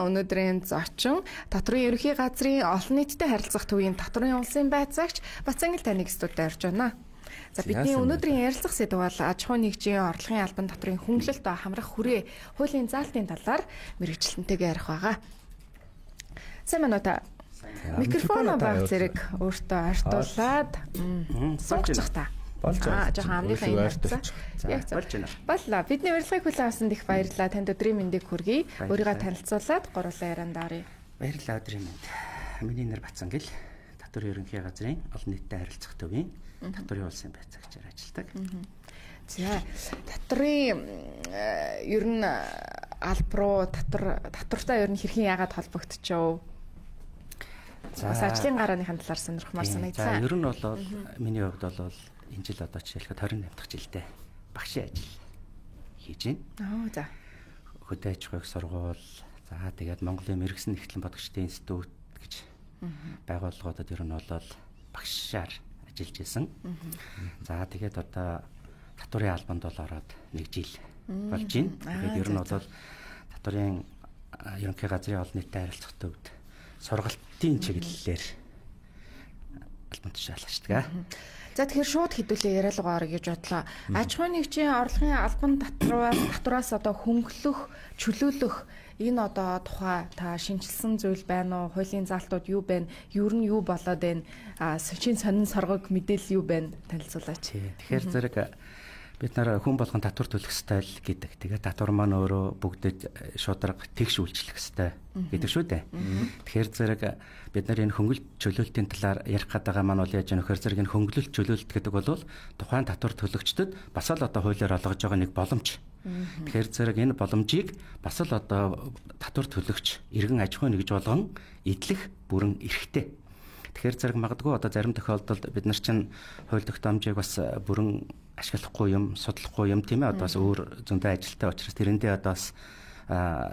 өнөөдрийн зочин Татврын ерөнхий газрын олон нийтэд харилцах төвийн Татврын улсын байцаагч Бацангил таныг студид орж байна. За бидний өнөөдрийн ярилцах сэдв бол аж ахуй нэгжийн орлогын албан татврын хөнгөлөлт ба хамрах хүрээ хуулийн заалтын талаар мэргэжилтэнтэйгээ ярих байгаа. Сайн байна уу та? Микрофон баг зэрэг өөртөө артуулаад суучих та. Болж байгаа. Жоохон амныхаа юм харцаа. Яг болж байна. Боллоо. Бидний урилгыг хүлээн авсанд их баярлалаа. Танд өдрийн мэндийг хүргэе. Өөрийгөө танилцуулаад гурлаа ярианд оръё. Баярлалаа өдрийн мэнд. Миний нэр Бацангил. Татврын ерөнхий газрын олон нийтэд харилцах төвийн Татврын улсын байцаагчаар ажилладаг. За татврын ер нь алба руу татвартай ер нь хэрхэн яагаад холбогдчихв? За ажлын гарааныхаа талаар сонирхмаар санагдсан. За ер нь бол миний хувьд бол энэ жил одоо жишээлбэл 28 дахь жилдээ багшийн ажил хийж байна. За. Хөдөө аж ахуйн сургууль, за тэгээд Монголын мэргэжсэн нэгтлэн бодгочдын институт гэж байгууллагуудад ер нь бол багшаар ажиллаж исэн. За тэгээд одоо татврын албанд бол ороод 1 жил болж байна. Тэгээд ер нь бол татврын ерөнхий газрын олон нийтэд харилцах төвд сургалтын чиглэлээр албан тушаалчдаг. За тэгэхээр шууд хэдүүлээ яриалгаа орё гэж бодлоо. Аж ахуйн нэгжийн орлогын албан татвараас одоо хөнгөлөх, чөлөөлөх энэ одоо тухай та шинжилсэн зүйл байна уу? Хуулийн заалтууд юу байна? Юу нь юу болоод байна? Шинэ сонин соргог мэдээлэл юу байна? Танилцуулаач. Тэгэхээр зэрэг бид нар хүн болгон татвар төлөх ёстой л гэдэг. Тэгээд татвар маань өөрөө бүгдэд шударга тэгш үйлчлэх ёстой гэдэг шүү дээ. Тэгэхээр зэрэг бид нар энэ хөнгөлөлт чөлөөлтийн талаар ярих гэдэг маань бол яаж нөхөр зэрэг энэ хөнгөлөлт чөлөөлт гэдэг бол тухайн татвар төлөгчдөд бас л одоо хуулиар олгож байгаа нэг боломж. Тэгэхээр зэрэг энэ боломжийг бас л одоо татвар төлөгч иргэн аж ахуйн нэгж болгон эдлэх бүрэн эрхтэй. Тэгэхээр зэрэг магадгүй одоо зарим тохиолдолд бид нар чинь хууль тогтоомжийг бас бүрэн ашиглахгүй юм, судлахгүй юм тийм ээ одоо бас өөр зөндөө ажилттай учраас тэрэндээ одоо бас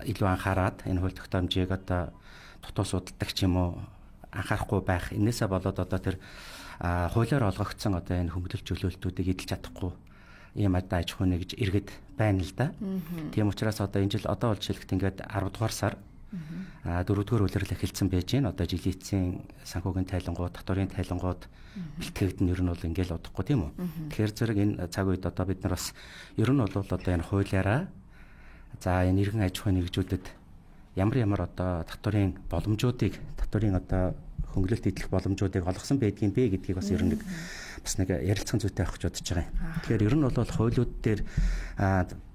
илүү анхаарад энэ хууль тогтоомжийг одоо дутуу судалдаг ч юм уу анхаарахгүй байх. Энээсээ болоод одоо тэр хуулиар олгогдсон одоо энэ хөнгөлөлт чөлөөлтүүдийг эдэлж чадахгүй ийм одоо аж ахуйн нэгж иргэд байна л да. Тийм учраас одоо энэ жил одоо бол жишээлбэл ингээд 10 дугаар сар 4-р үлрэл эхэлсэн байж байна. Одоо жилийн эцсийн санхүүгийн тайлангууд, татврын тайлангууд бэлтгэгдэн ер нь бол ингээл удахгүй тийм үү. Тэгэхээр зэрэг энэ цаг үед одоо бид нар бас ер нь бол одоо энэ хуулиараа за энэ иргэн аж ахуйн нэгжүүдэд ямар одоо татврын боломжуудыг, татврын одоо хөнгөлөлт эдлэх боломжуудыг олгосон байдгийн бэ гэдгийг бас ер нь бас нэг ярилцсан зүйтэй авах гэж бодож байгаа юм. Тэгэхээр ер нь бол хуулиуд дээр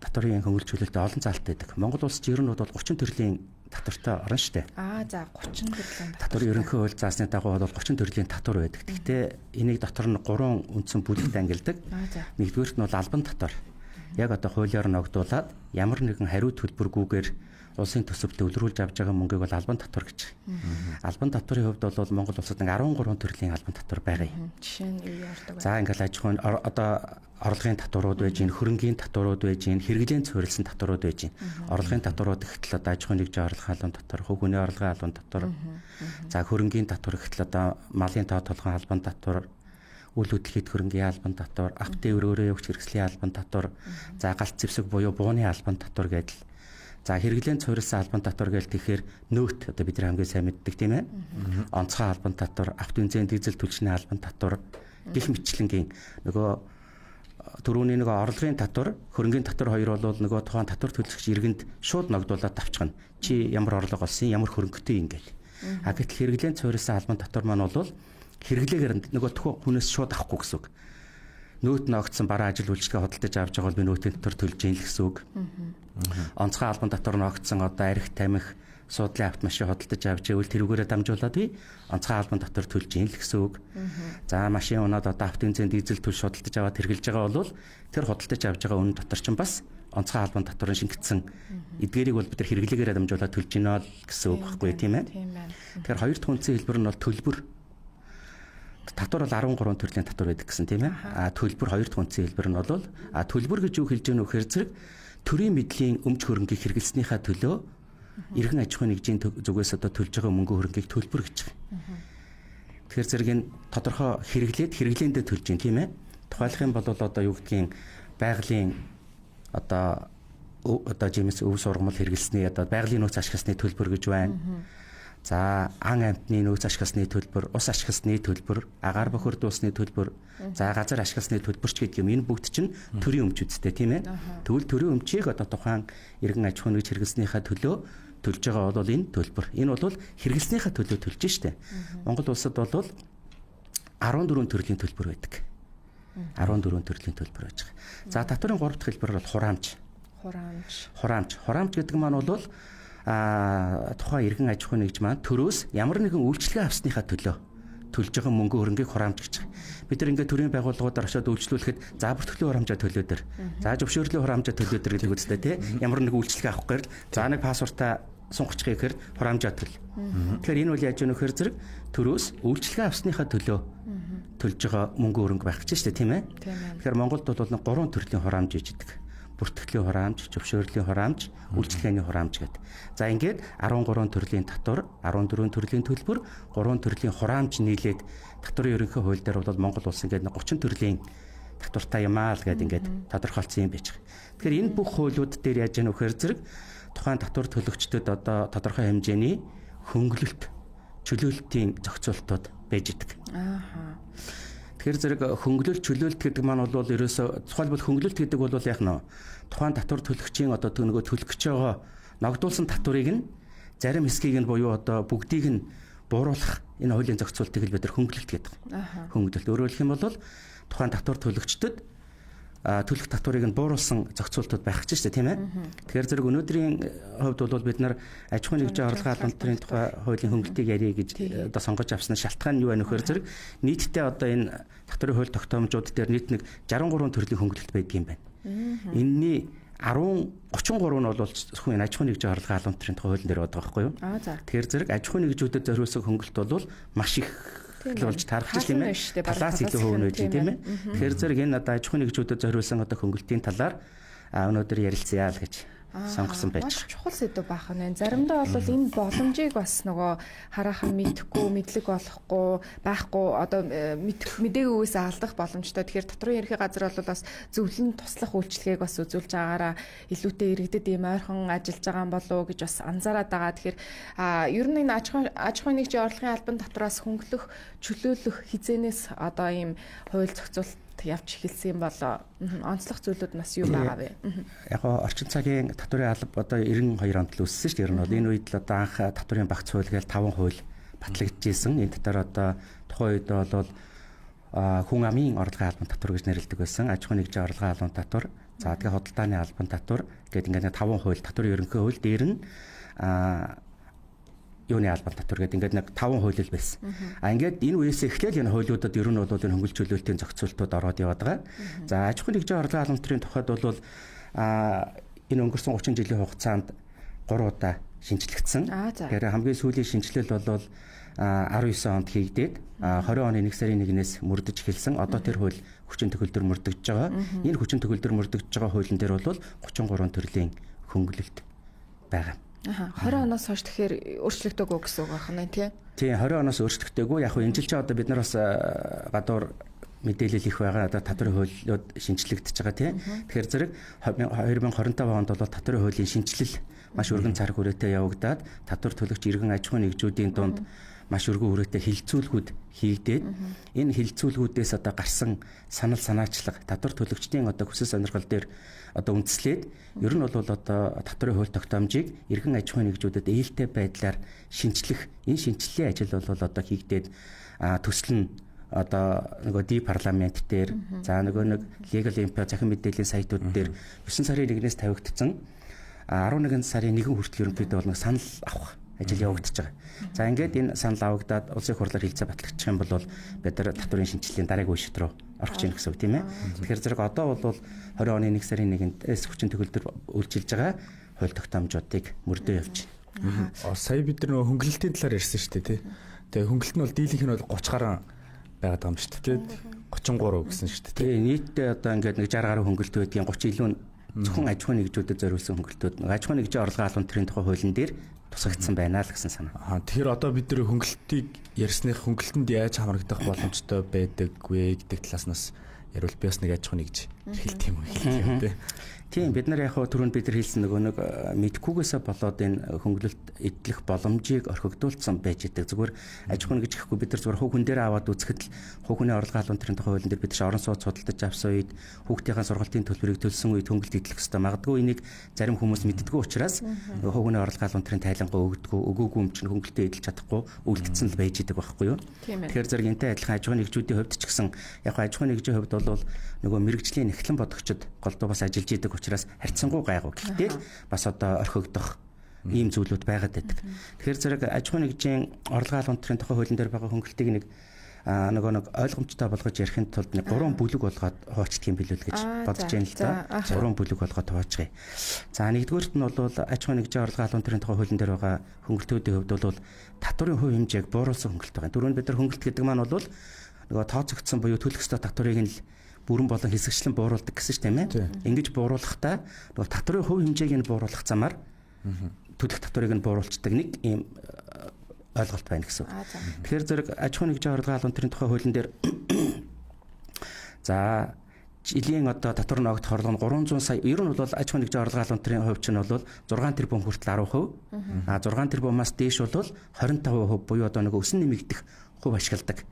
татврын хөнгөлөлт чөлөөлтөд олон заалтай байдаг. Монгол улс чинь ер нь бол 30 төрлийн татвартай орно штэ. За 30 төрлийн татвар ерөнхий хууль заасны дагуу бол 30 төрлийн татвар байдаг. Гэхдээ энийг дотор нь 3 үндсэн бүлэгт ангилдаг. Нэгдүгээрт нь бол албан татвар. Яг одоо хуулиар ногдуулаад ямар нэгэн хариу төлбөргүйгээр улсын төсөвт өвлөрүүлж авч байгаа мөнгийг бол албан татвар гэж. Албан татварын хувьд бол Монгол улсад 13 төрлийн албан татвар байгаа юм. Жишээ нь юу яардаг вэ? За ингээл аж ахуйн одоо орлогын татварууд байж гин, хөрөнгийн татварууд байж гин, хэрэглэн суурилсан татварууд байж гин. Орлогын татварууд гэхтэл одоо аж ахуйн нэгжийн орлогын албан татвар, хүүхний орлогын албан татвар. За хөрөнгийн татвар гэхтэл одоо малын тоо толгойн албан татвар, үл хөдлөлийн хөрөнгийн албан татвар, автын өрөөрөө өгч хэрэгслийн албан татвар, за галт зэвсэг буюу бууны албан татвар гэдэл. За хэрэглэн суурилсан албан татвар гээл тэгэхээр нөөт одоо бидний хамгийн сайн мэддэг тийм ээ. Онцгой албан татвар, автоэнзийн дизель түлшний албан татвар гэх мэтлэнгийн нөгөө түрүүний нөгөө орлогын татвар, хөрөнгийн татвар хоёр бол нөгөө тухайн татвар төлөгч иргэнд шууд ногдуулаад тавьчихна. Чи ямар орлого олсон, ямар хөрөнгөтэй юм гээл. Гэтэл хэрэглэн суурилсан албан татвар маань бол хэрэглээгээр нөгөө хүнээс шууд авахгүй гэсэн үг. Нөөт ногдсон бараа ажил үйлчлэгээ худалдаж авч байгаа бол би нөөтийн татвар төлж ийн л гэсэн үг. Онцгой албан татвар ногдсон одоо арх тамхи суудлын автомашин худалдаж авч ивэл тэрүүгээрээ дамжуулаад би онцгой албан татвар төлж ийн л гэсэн үг. За машин унаад одоо автоэнзийн дизель төлж худалдаж аваад хэрэглэж байгаа бол тэр худалдаж авж байгаа үнэ дотор чинь бас онцгой албан татварын шингэсэн эдгээрийг бол бид нар хэрэглээгээр дамжуулаад төлж ийнэ гэсэн үг байхгүй тийм ээ. Тэгэхээр хоёр дахь үндсэн хэлбэр нь бол төлбөр. Татвар бол 13 төрлийн татвар байдаг гэсэн тийм ээ. Төлбөр хоёр дахь үндсэн хэлбэр нь бол төлбөр гэж юу хэлж байгаа нөхөр зэрэг төрийн мэдлийн өмч хөрөнгийг хэрэглэснийхаа төлөө иргэн аж ахуйн нэгжийн зүгээс одоо төлж байгаа мөнгө хөрөнгийг төлбөр гэж байгаа. Тэгэхээр зэрэг энэ тодорхой хэрэглээндээ төлж юм тийм ээ. Тухайлах юм бол одоо юу гэдгийг байгалийн одоо одоо жимс өв сургамал хэрэглэсний одоо байгалийн нөөц ашигласны төлбөр гэж байна. За ан амьтны нөөц ашигласны төлбөр, ус ашигласны төлбөр, агаар бохир дуусны төлбөр, за газар ашигласны төлбөрч гэдэг юм. Энэ бүгд чинь төрийн өмч үсттэй тийм ээ. Тэгвэл төрийн өмчийг одоо тухайн иргэн аж ахуйн нэгж хэрэглэснийхаа төлөө төлж байгаа бол энэ төлбөр. Энэ бол хэрэглэснийхаа төлөө төлж штэ. Монгол улсад бол 14 төрлийн төлбөр байдаг. 14 төрлийн төлбөр байж байгаа. За татварын 3 дахь хэлбэр бол хураамж. Хураамж гэдэг маань бол тухайн иргэн аж ахуйн нэгж маань төрөөс ямар нэгэн үйлчлэгээ авсныхаа төлөө төлж байгаа мөнгө хөрөнгийг хураамж гэж байгаа. Бид нар ингээд төрийн байгууллагуудаар очиод үйлчлүүлэхэд за бүртгэлийн хураамжаа төлөө дээр. За зөвшөөрлийн хураамжаа төлөө дээр гэдэг үстэй тий. Ямар нэг үйлчлэгээ авах гэрэл за нэг пассвортаа сунгахчих гэхээр хураамжаа төл. Тэгэхээр энэ үйл яаж өгөх хэр зэрэг төрөөс үйлчлэгээ авсныхаа төлөө төлж байгаа мөнгө хөрөнгө байх гэж штэ тийм ээ. Тэгэхээр Монголд бол 3 төрлийн хураамж ижидэг. Бүртгэлийн хураамж, зөвшөөрлийн хураамж, үйлчлэгээний хураамж гэдэг. За ингээд 13 төрлийн татвар, 14 төрлийн төлбөр, 3 төрлийн хураамж нийлээд татварын ерөнхий хууль дээр бол Монгол улс ингээд 30 төрлийн татвартай юм аа л гэдэг ингээд тодорхойлцсон юм байж байгаа. Тэгэхээр энэ бүх хуулиуд дээр яаж яах вэ гэхээр зэрэг тухайн татвар төлөгчдөд одоо тодорхой хэмжээний хөнгөлөлт, чөлөөлтийн зохицуултууд байж идэг. Тэгэхээр зэрэг хөнгөлөлт чөлөөлт гэдэг маань бол ерөөсө тухайлбал хөнгөлөлт гэдэг бол яах нь тухайн татвар төлөгчийн одоо нөгөө төлөх гэж байгаа ногдуулсан татварыг нь зарим хэсгийг нь буюу одоо бүгдийг нь бууруулах энэ хуулийн зохицуултыг бид нар хөнгөлөлт гэдэг. Хөнгөлөлт өөрөөр хэлэх юм бол тухайн татвар төлөгчдөд төлөх татварыг нь бууруулсан зохицуултууд байх гэж байна тийм ээ. Тэгэхээр зэрэг өнөөдрийн хувьд бол бид нар аж ахуйн нэгжийн орлогын албан татварын тухай хуулийн хөнгөлөлтийг ярих гэж одоо сонгож авсан шалтгаан нь юу вэ нөхөр зэрэг нийтдээ одоо энэ татварын хууль тогтоомжууд дээр нийт нэг 63 төрлийн хөнгөлөлт байдаг юм байна. Энэний 33 нь бол зөвхөн аж ахуйн нэгжийн орлогын албан татварын тухай хуулийн дээр байгаа байхгүй юу? Тэгэхээр зэрэг аж ахуйн нэгжүүдэд зориулсан хөнгөлөлт бол маш их болж таарах юм байна. Талаас илүү хөвөн байж тийм ээ. Тэгэхээр зэрэг энэ одоо аж ахуйн нэгжүүдэд зориулсан одоо хөнгөлтийн талаар өнөөдөр ярилцъя л гэж сонгосон байж байгаа. Чухал сэдв байх нь. Заримдаа бол энэ боломжийг бас нөгөө хараахан мэдэхгүй, мэдлэг байхгүй одоо мэдээгүй үгээс алдах боломжтой. Тэгэхээр татварын ерхий газар бол бас зөвлөн туслах үйлчлэгийг бас үзүүлж байгаараа илүүтэй иргэдэд ийм ойрхон ажиллаж байгаа юм болов уу гэж бас анзаараад байгаа. Тэгэхээр ер нь энэ аж ахуйн нэгжийн орлогын албан татвараас хөнгөлөх, чөлөөлөх хизээнээс одоо ийм хууль зохицуулалт явж эхэлсэн бол онцлог зүйлүүд нас юу байгаа вэ? Яг орчин цагийн татварын алба одоо 92 онд л үүссэн шүү дээ. Ер нь бол энэ үед л одоо анх татварын багц хууль гээл 5 хууль батлагдчихсэн. Энэ дотор одоо тухайн үед бол хүн амын орлогын албан татвар гэж нэрлэдэг байсан. Аж ахуйн нэгжийн орлогын албан татвар, за тэгээ худалдааны албан татвар гэдэг ингээд 5 хууль татварын ерөнхий хууль дээр нь юуны албан татвар гэдэг ингээд нэг 5 хууль л байсан. Ингээд энэ үеэс эхлээл энэ хуулиудад ер нь бол энэ хөнгөлт чөлөөлтийн зохицуултууд ороод яваад байгаа. За аж ахуйн нэгжийн орлогын албан татварын тухайд бол энэ өнгөрсөн 30 жилийн хугацаанд 3 удаа шинжлэгдсэн. Тэгэхээр хамгийн сүүлийн шинжилэл бол 19 онд хийгдээд 20 оны 1 сарын 1-ээс мөрдөж эхэлсэн. Одоо тэр хууль хүчин төгөлдөр мөрдөгдөж байгаа. Энэ хүчин төгөлдөр мөрдөгдөж байгаа хуулийн дээр бол 33 төрлийн хөнгөлөлт байгаа. 20 оноос хойш тэгэхээр өөрчлөгдөөгүй гэсэн үг байна тий. Тийм 20 оноос өөрчлөгдөөгүй. Яг хөө энэ жил ч одоо бид нар бас гадуур мэдээлэл их байгаа. Одоо татварын хуулиуд шинжлэгдэж байгаа тий. Тэгэхээр зэрэг 2025 онд бол татварын хуулийн шинжилэл маш өргөн цар хүрээтэй явагдаад татвар төлөгч иргэн аж ахуйн нэгжүүдийн дунд маш өргөн хүрээтэй хилцүүлгүүд хийгдээд энэ хилцүүлгүүдээс одоо гарсан санал санаачлага татвар төлөгчдийн одоо хүсэл сонирхол дээр одоо үндэслээд ер нь бол одоо татварын хууль тогтоомжийг иргэн аж ахуйн нэгжүүдэд ээлтэй байдлаар шинжлэх энэ шинжиллийн ажил бол одоо хийгдээд төсөл нь одоо нөгөө ди парламент дээр за нөгөө нэг legal info захин мэдээллийн сайтууд дээр 9 сарын 1-ээс тавигдсан 11 сарын 1 хүртэл ерөнхийдөө бол санал авах ажил явагдаж байгаа. За ингээд энэ санал авагдаад улсын хурлаар хилцээ батлагдчих юм бол бид нар татварын шинжилгээний дараагийн үе шат руу орох гэж байна гэсэн үг тийм ээ. Тэгэхээр зэрэг одоо бол 20 оны 1 сарын 1-ээс хүчин төгөлдөр үйлчилж байгаа хууль тогтоомжуудыг мөрдөө явж байна. Сая бид нар нөгөө хөнгөлөлтийн талаар ярьсан шүү дээ тий. Тэгээ хөнгөлөлт нь бол дийлэнх нь бол 30 гаруй байгаад байгаа юм шүү дээ тий. 33 гэсэн шүү дээ тий. Нийтдээ одоо ингээд нэг 60 гаруй хөнгөлөлт байдгийн 30 илүү зөвхөн аж ахуйн нэгжүүдэд зориулсан хөнгөлөлтүүд аж ахуйн нэгжийн орлогын албан татварын тухай хуулийн дээр тусгагдсан байна л гэсэн санаа. Тэгэхээр одоо бид нэр хөнгөлөлтийг ярьсных хөнгөлөлтөнд яаж хамрагдах боломжтой байдаг вэ гэдэг талаас нас яриул би бас нэг аж ахуйн нэгж Хэлт юм тий. Тийм бид нар яг түрүүнд бид нар хэлсэн нэг мэдхгүйгээсээ болоод энэ хөнгөлөлт эдлэх боломжийг орхигдуулсан байж идэг. Зүгээр аж ахуйн гэж гэхгүй бид нар зүгээр хүүхэн дээр аваад үзэхэд л хүүхний орлогын халуун төрийн тухай хуулийн дээр бид нар орон сууц судалдаж авсан үед хүүхдийн сургалтын төлбөрийг төлсөн үед хөнгөлөлт эдлэх хэвээр магадгүй энийг зарим хүмүүс мэддэггүй учраас хүүхний орлогын халуун төрийн тайлангаа өгөөгүй юм чинь хөнгөлөлтөө эдэлж чадахгүй үлдсэн л байж идэг байхгүй юу? Тэгэхээр зэрэг энтэй адилхан аж ахуйн нэгжүүдийн хувьд ч гэсэн яг аж ахуйн нэгжийн хувьд бол нөгөө мэрэгжлийн эхлэн бодогчд голдуу бас ажиллаж идэг учраас харьцангуй гайгүй. Гэхдээ бас одоо орхигдох ийм зүйлүүд байгаад байдаг. Тэгэхээр зэрэг аж ахуйн нэгжийн орлогын халуун төрийн тухай хуулийн дээр байгаа хөнгөлөлтийг нэг ойлгомжтой болгож ярихын тулд нэг 3 бүлэг болгоод хуваачдаг юм билүү л гэж бодож байна л да. 3 бүлэг болгоод хуваачгая. За нэгдүгээрт нь бол аж ахуйн нэгжийн орлогын халуун төрийн тухай хуулийн дээр байгаа хөнгөлтүүдийн хувьд бол татварын хувь хэмжээг бууруулсан хөнгөлт байгаа. Түрүүнд бид нар хөнгөлт гэдэг маань бол нөгөө тооцогдсон буюу төлөх ёстой татварыг нь л бүрэн болон хэсэгчлэн бууруулдаг гэсэн ч тийм ээ. Ингэж бууруулахдаа нөгөө татварын хувь хэмжээг нь бууруулах замаар төлөх татварыг нь бууруулцдаг нэг ийм ойлголт байна гэсэн. Тэгэхээр зэрэг аж ахуйн нэгжийн орлогын халуун төрийн тухай хуулийн дээр за жилийн одоо татвар ногдох орлого нь 300 сая. Ер нь бол аж ахуйн нэгжийн орлогын халуун төрийн хувьч нь бол 6 тэрбум хүртэл 10%. 6 тэрбумаас дээш бол 25% буюу одоо нэг өсөн нэмэгдэх хувь ашигладаг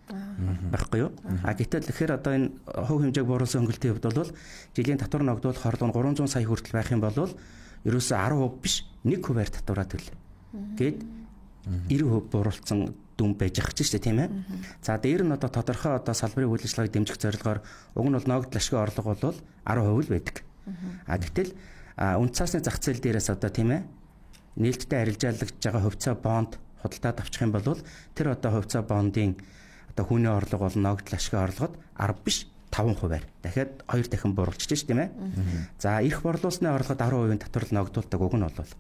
байхгүй юу? Гэтэл тэгэхээр одоо энэ хувь хэмжээг бууруулсан хөнгөлтийн хувьд бол жилийн татвар ногдуулах орлого нь 300 сая хүртэл байх юм бол ерөөсөө 10% биш 1%-аар татвараа төлнө. Гээд 90% бууруулсан дүн байж ах чинь тийм ээ. За дээр нь одоо тодорхой одоо салбарын үйл ажиллагааг дэмжих зорилгоор уг нь бол ногдол ашигын орлого бол 10% л байдаг. Гэтэл үн цаасны зах зээл дээрээс одоо тийм ээ нээлттэй арилжаалагдж байгаа хувьцаа бонд худалдаад авчих юм бол тэр одоо хувьцаа бондын одоо хүний орлого бол ногдол ашигын орлогод 10 биш 5%-аар дахиад 2 дахин бууруулж чинь тийм ээ. За эрх борлуулсны орлогод 10% татвар ногдуулдаг уг нь бол.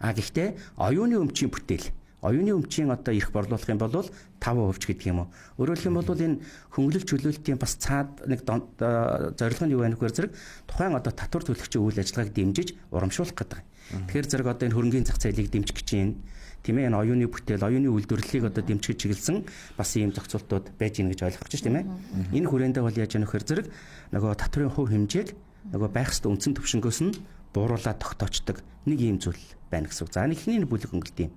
Гэхдээ оюуны өмчийн бүтээл оюуны өмчийн одоо эрх борлуулах юм бол 5% ч гэдэг юм уу. Өөрөөр хэлбэл энэ хөнгөлөлт чөлөөлтийн бас цаад нэг зорилго нь юу байх вэ зэрэг тухайн одоо татвар төлөгчийн үйл ажиллагааг дэмжиж урамшуулах гэдэг. Тэгэхээр зэрэг одоо энэ хөрөнгийн зах зээлийг дэмжих гэж байна. Тийм ээ энэ оюуны бүтээл, оюуны үйлдвэрлэлийг одоо дэмжих чиглэсэн бас ийм зохицуултууд байж гин гэж ойлгох гэж тийм ээ. Энэ хүрээндээ бол яаж яах вэ зэрэг нөгөө татварын хувь хэмжээг нөгөө байх ёстой үндсэн төвшнгөөс нь бууруулаад тогтоочдөг нэг ийм зүйл байна гэсэн үг. За эхний бүлэг хөнгөлт юм.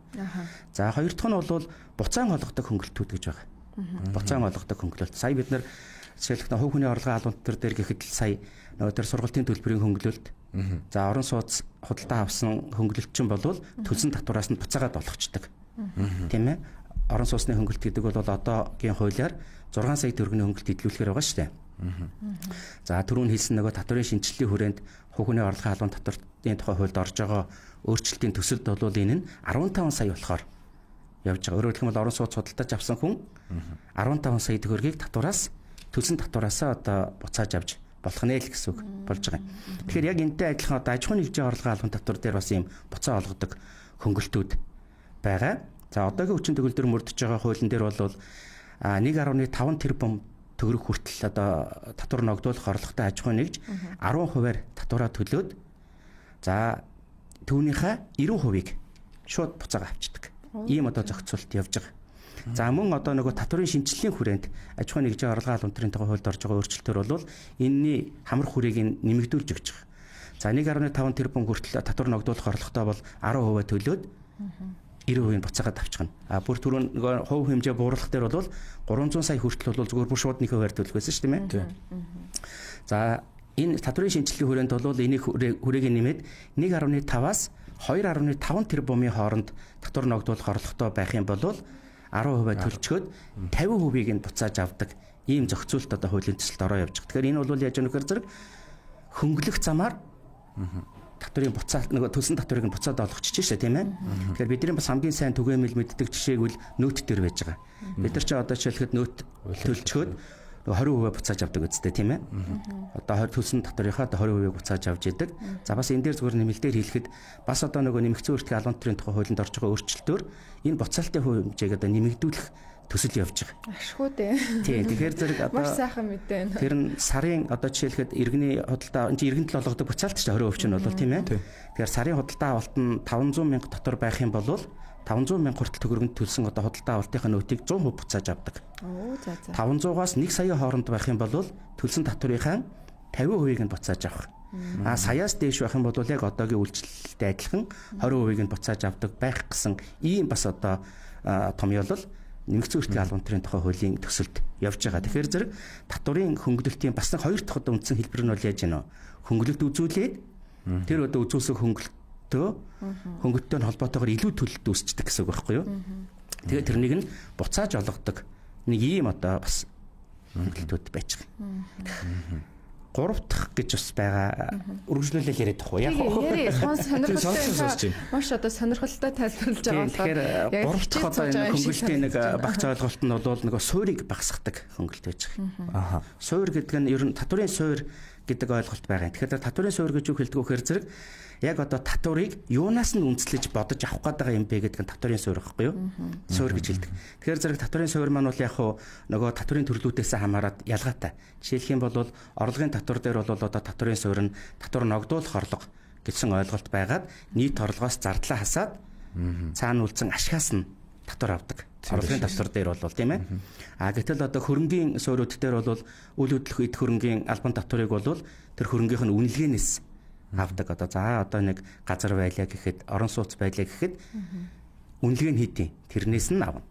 За хоёр дахь нь бол буцаан олгодог хөнгөлтүүд гэж байгаа. Буцаан олгодог хөнгөлөлт. Сая бид нар жишээлбэл хувь хүний орлогын халуун төр дээр гэхэд сая нөгөө тэр сургалтын төлбөрийн хөнгөлөлт. За орон сууц худалдаа авсан хөнгөлөлт чинь бол төлсөн татвараас нь буцаагаад олгочдөг. Тийм ээ. Орон сууцны хөнгөлт гэдэг бол одоогийн хуулиар 6 сая төгрөгийн хөнгөлт идэвхлэхээр байгаа шүү дээ. За түрүүн хэлсэн нөгөө татварын шинжилгээний хүрээнд хүүхний орлогын халуун татварын тухай хуульд орж байгаа өөрчлөлтийн төсөлд бол энэ нь 15 сая болохоор явж байгаа. Өөрөөр хэлбэл орон сууц худалдаж авсан хүн 15 сая төгрөгийг татвараас төлсөн татвараасаа одоо буцааж авч болох нэ л гэсэн үг болж байгаа юм. Тэгэхээр яг энэтэй адилхан одоо аж ахуйн нэгжийн орлогын халуун татвар дээр бас ийм буцаа олгодог хөнгөлтүүд байгаа. За одоогийн хүчин төгөл төр мөрдөж байгаа хуулийн дээр бол 1.5 тэрбум төгрөг хүртэл одоо татвар ногдуулах орлоготой аж ахуйн нэгж 10%-аар татвараа төлөөд за түүнийхээ 90%-ийг шууд буцаага авчдаг. Ийм одоо зохицуулт явж байгаа. За мөн одоо нөгөө татварын шинжилгээний хүрээнд аж ахуйн нэгжийн орлогын халуун төрийн тухай хуульд орж байгаа өөрчлөлтөөр бол энэний хамрах хүрээг нэмэгдүүлж өгч байгаа. За 1.5 тэрбум хүртэл татвар ногдуулах орлоготой бол 10% төлөөд 90% буцаагаад авчихна. Бүр түрүүн нөгөө хувь хэмжээ бууруулах дээр бол 300 сая хүртэл бол зүгээр бүр шууд 1%-аар төлөх байсан шүү дээ. За энэ татварын шинжилгээний хүрээнд бол энийг хүрээг нэмээд 1.5-аас 2.5 тэрбумын хооронд татвар ногдуулах орлоготой байх юм бол 10% төлчгөөд 50%-ийг нь буцааж авдаг ийм зохицуулт одоо хуулийн төсөлд ороо явж байгаа. Тэгэхээр энэ бол яаж яах вэ зэрэг хөнгөлөх замаар татварын буцаалт нөгөө төлсөн татварыг нь буцаад олгочих шээ тийм ээ. Тэгэхээр бидний бас хамгийн сайн түгээмэл мэддэг жишээг үл нөөт төр байж байгаа. Бид нар ч одоо жишээлхэд нөөт төлчгөөд 20% буцааж авдаг үстэй тийм ээ. Одоо 20 төлсөн татварынхаа 20% буцааж авч яадаг. За бас энэ дээр зүгээр нэмэлтээр хэлэхэд бас одоо нөгөө нэмэгдсэн үртгэл албан төрийн тухай хуулинд орж байгаа өөрчлөлтөөр энэ буцаалтын хувь хэмжээг одоо нэмэгдүүлэх төсөл явж байгаа. Ашгүй дээ. Тийм тэгэхээр зэрэг одоо маш сайхан мэдээ байна. Тэр нь сарын одоо жишээлхэд иргэний худалдаа энэ иргэнд л олгодог буцаалт ч 20% нь бол тийм ээ. Тэгэхээр сарын худалдаа авалт нь 500 мянга дотор байх юм бол 500 мянга хүртэл төгрөгөнд төлсөн одоо худалдаа авалтынхаа нөөтийг 100% буцааж авдаг. 500-аас 1 сая хооронд байх юм бол төлсөн татварынхаа 50%-ийг нь буцааж авах. Саяас дээш байх юм бол яг одоогийн үйлчлэлтэй адилхан 20%-ийг нь буцааж авдаг байх гэсэн ийм бас одоо томьёолол нэмэгдсэн үртгийн албан тушаалын тухай хуулийн төсөлд явж байгаа. Тэгэхээр зэрэг татварын хөнгөлөлтийн бас нэг хоёр дахь одоо үндсэн хэлбэр нь бол яаж гэнэ? Хөнгөлөлт үзүүлээд тэр одоо үзүүлсэн хөнгөлөлтөд холбоотойгоор илүү төлөлт үүсчдэг гэсэн үг байхгүй юу? Тэгээд тэрнийг нь буцааж олгодог нэг ийм одоо бас хөнгөлөлтүүд байж байгаа. 3 дахь гэж бас байгаа үргэлжлүүлэл яриад тах уу? Яг сонирхолтой маш одоо сонирхолтой тайлбарлаж байгаа болохоор 3 дахь одоо энэ хөнгөлөлтийн нэг багц ойлголт нь бол нөгөө суурийг багасгадаг хөнгөлөлт байж байгаа. Суур гэдэг нь ер нь татварын суур гэдэг ойлголт байгаа. Тэгэхээр татварын суур гэж юу хэлдэг вэ гэхээр зэрэг яг одоо татварыг юунаас нь үндэслэж бодож авах гээд байгаа юм бэ гэдэг нь татварын суур гэхгүй юу? Суур гэж хэлдэг. Тэгэхээр зэрэг татварын суур маань бол яг хуу нөгөө татварын төрлүүдээс хамаарат ялгаатай. Жишээлх юм бол орлогын татвар дээр бол одоо татварын суур нь татвар ногдуулах орлого гэсэн ойлголт байгаад нийт орлогоос зардлаа хасаад цаана үлдсэн ашигаас нь татвар авдаг. Орлогын татвар дээр бол тийм ээ. Гэтэл одоо хөрөнгийн суурьуд дээр бол үйл хөдлөх эд хөрөнгийн албан татварыг бол тэр хөрөнгийнх нь үнэлгээнээс авдаг. Одоо нэг газар байлаа гэхэд, орон сууц байлаа гэхэд үнэлгээ нь хийдیں۔ Тэрнээс нь авна.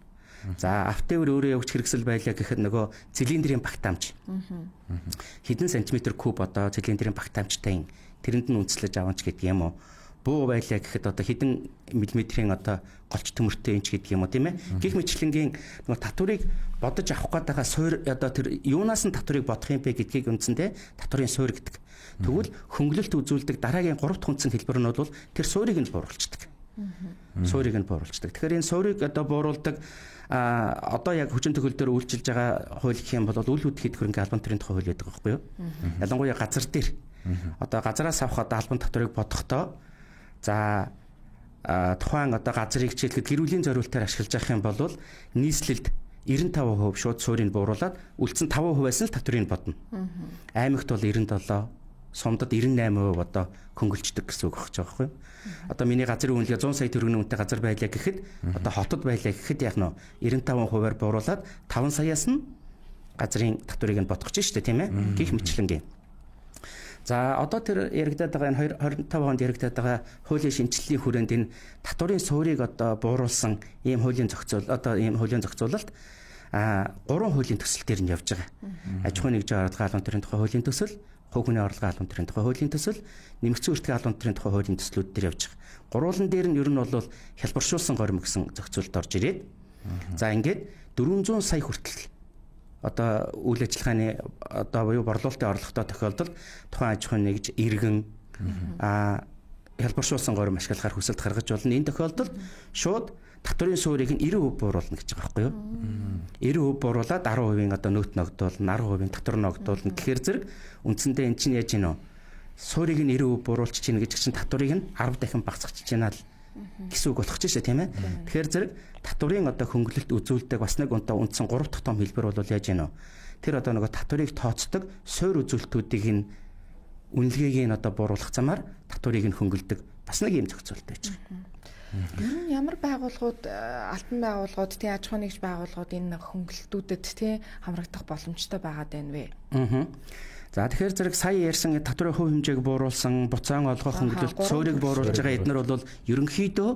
За автовер өөрөө явж хэрэгсэл байлаа гэхэд нөгөө цилиндрийн багтаамж. Хэдэн сантиметр куб одоо цилиндрийн багтаамжтай тэрэнд нь үндэслэж аванч гэдэг юм уу? Буу байлаа гэхэд одоо хэдэн миллиметрийн одоо голч төмөртэй инч гэдэг юм уу тийм ээ? Гэх мэтлэнгийн нөгөө татварыг бодож авах гээд байгаа суур одоо тэр юунаас нь татварыг бодох юм бэ гэдгийг үндсэндээ татварын суур гэдэг. Тэгвэл хөнгөлөлт үзүүлдэг дараагийн 3 дахь үндсэн хэлбэр нь бол тэр суурийг нь бууруулцдаг. Суурийг нь бууруулцдаг. Тэгэхээр энэ суурийг одоо бууруулдаг одоо яг хүчин төгөл дээр үйлчилж байгаа хууль гэх юм бол үйл хөдлөх хөрөнгө албан тушаалын тухай хууль байдаг байхгүй юу? Ялангуяа газар дээр одоо газараас авах одоо албан татварыг бодохдоо за тухайн одоо газрыг хичээлэхэд гэрүүлийн зориултаар ашиглаж явах юм бол нийслэлд 95% шууд суурийг бууруулад үлдсэн 5%-аас нь татварыг бодно. Аймагт бол 97, сумдад 98% одоо хөнгөлждөг гэсэн үг багч байгаа байхгүй юу? Одоо миний газрын үнэлгээ 100 сая төгрөгийн үнэтэй газар байлаа гэхэд одоо хотод байлаа гэхэд яг нөө 95%-аар бууруулад 5 саяас нь газрын татварыг нь бодох чинь шүү дээ тийм ээ? Гэх мэтлэнгийн. За одоо тэр яригадаад байгаа энэ 25 онд яригадаад байгаа хуулийн шинжилгээний хүрээнд энэ татварын суурийг одоо бууруулсан ийм хуулийн зохицуулалт 3 хуулийн төсөл дээр нь явж байгаа. Аж ахуйн нэгжийн орлогын албан тушаалын тухай хуулийн төсөл, хувь хүний орлогын албан тушаалын тухай хуулийн төсөл, нэмэгдсэн үртгийн албан тушаалын тухай хуулийн төслүүд дээр явж байгаа. Гурван дээр нь ер нь бол хялбаршуулсан горим гэсэн зохицуулалт орж ирээд за ингээд 400 сая хүртэл одоо үйл ажиллагааны одоо буюу борлуулалтын орлоготой тохиолдолд тухайн аж ахуйн нэгж иргэн хялбаршуулсан горим ашиглахаар хүсэлт гаргаж болно. Энэ тохиолдолд шууд татварын суурийг нь 90% бууруулна гэж байгаа байхгүй юу? 90% бууруулаад 10%-ийн одоо нөөт ногдуулна, 10%-ийн татвар ногдуулна. Тэгэхээр зэрэг үндсэндээ эн чинь яаж гинөө? Суурийг нь 90% бууруулчих чинь гэж чинь татварыг нь 10 дахин багасгачих чинь аа гэсэн үг болох ч шээ тийм ээ. Тэгэхээр зэрэг татварын одоо хөнгөлөлт үзүүлдэг бас нэг үндсэн 3 дахь том хэлбэр бол яаж гинөө? Тэр одоо нөгөө татварыг тооцдог суур үзүүлэлтүүдийг нь үнэлгээг нь одоо бууруулах замаар татварыг нь хөнгөлдөг бас нэг юм зохицуулалт байж байгаа. Ер нь ямар байгууллагууд, албан байгууллагууд, тий аж ахуйн нэгж байгууллагууд энэ хөнгөлөлтүүдэд тий хамрагдах боломжтой байгаад байна вэ? За тэгэхээр зэрэг сая ярьсан татварын хувь хэмжээг бууруулсан, буцаан олгох хөнгөлөлт суурийг бууруулж байгаа эднэр бол ерөнхийдөө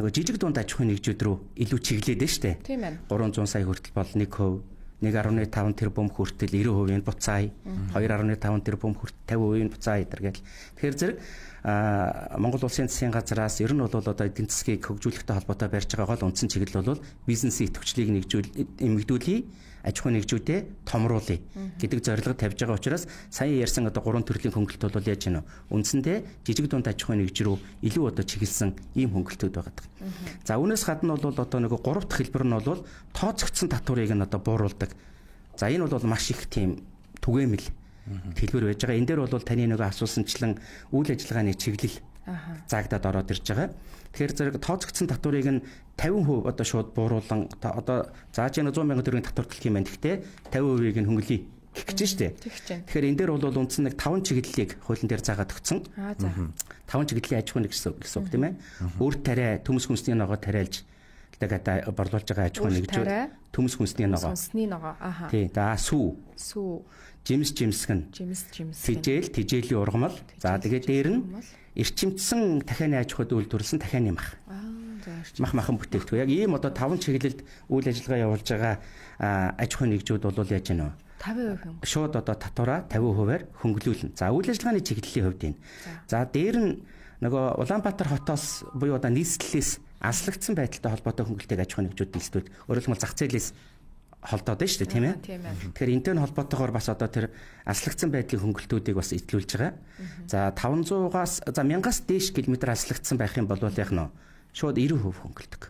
нөгөө жижиг дунд аж ахуйн нэгжүүд рүү илүү чиглээд байна шүү дээ. Тийм ээ. 300 сая хүртэл бол 1%, 1.5 тэрбум хүртэл 90% буцаая, 2.5 тэрбум хүртэл 50% буцаая гэдэргээл. Тэгэхээр зэрэг Монгол Улсын засгийн газраас ер нь бол одоо эдийн засгийг хөгжүүлэхтэй холбоотой барьж байгаа гол үндсэн чиглэл бол бизнесийн идэвхжлийг нэмэгдүүлэе, аж ахуйн нэгжүүдэд томруулъя гэдэг зорилго тавьж байгаа учраас сая ярьсан одоо 3 төрлийн хөнгөлөлт бол яаж гэнэ үндсэндээ жижиг дунд аж ахуйн нэгж рүү илүү одоо чиглэсэн ийм хөнгөлтүүд байгаа. За үүнээс гадна бол одоо нэг 3 дахь хэлбэр нь бол тооцогдсон татварыг нь одоо бууруулдаг. За энэ бол маш их тийм түгээмэл хэлбэр байж байгаа. Энэ дээр бол таны нөгөө асуусанчлан үйл ажиллагааны чиглэл заагдаад ороод ирж байгаа. Тэгэхээр зэрэг тооцогдсон татварыг нь 50% одоо шууд бууруулан одоо зааж яна 100 сая төгрөгийн татвар төлөх юм байна. Гэхдээ 50%-ийг нь хөнгөлөе гэх гэж штэ. Тэгэхээр энэ дээр бол үндсэн нэг 5 чиглэлийг хуулийн дээр заагаад өгсөн. 5 чиглэлийн аж ахуйн гэсэн үг тийм ээ. Өөр тариа төмс хүнсний ногоо тариалж тэгээд борлуулж байгаа аж ахуйн нэгжүүд төмс хүнсний ногоо. Тий. За сүү. Жимс жимсгэн. Тижээлийн ургамал. За тэгээд дээр нь эрчимдсэн дахианы аж ахуйд үйлдвэрлэсэн дахианы мах. Махан бүтээгдэхүүн. Яг ийм одоо 5 чиглэлд үйл ажиллагаа явуулж байгаа аж ахуйн нэгжүүд бол яаж гэнэ вэ? 50% юм. Шууд одоо татвараа 50%-аар хөнгөлүүлнэ. За үйл ажиллагааны чиглэлийн хувьд энэ. За дээр нь нөгөө Улаанбаатар хотоос буюу одоо нийслэлээс аслагдсан байдалтай холбоотой хөнгөлөлтийг аж ахуйн нэгжүүд дэлгэрүүлдэг. Өөрөөр хэлбэл зах зээлээс холдоод байна шүү дээ, тийм ээ. Тэгэхээр энэтэй холбоотойгоор бас одоо тэр аслагдсан байдлын хөнгөлтүүдийг бас эзлүүлж байгаа. За 500-аас 1000-аас дээш километр аслагдсан байх юм бол яг нь шууд 90% хөнгөлдөг.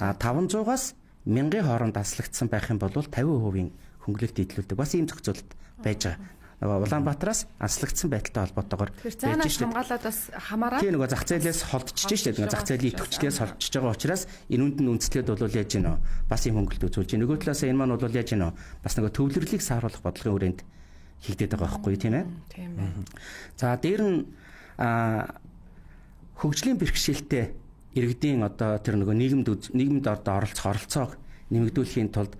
500-аас 1000-ийн хооронд аслагдсан байх юм бол 50%-ийн хөнгөлөлт эзлүүлдэг. Бас ийм зохицуулалт байж байгаа. Нөгөө Улаанбаатараас аслагдсан байдалтай холбоотойгоор байж шүү дээ. Хамгаалаад бас хамаараа. Тийм нөгөө зах зээлээс холдчихж шүү дээ. Нөгөө зах зээлийн идэвхжлээс холдчихж байгаа учраас энүүнд нь үндэслээд бол яаж гинэ бас ийм хөнгөлт үзүүлж байна. Нөгөө талаас энэ маань бол яаж гинэ бас нөгөө төвлөрлийг сааруулах бодлогын хүрээнд хийгдээд байгаа байхгүй тийм ээ. Тийм ээ. За дээр нь хөгжлийн бэрхшээлтэй иргэдийн одоо тэр нөгөө нийгэмд одоо оролцоог нэмэгдүүлэхийн тулд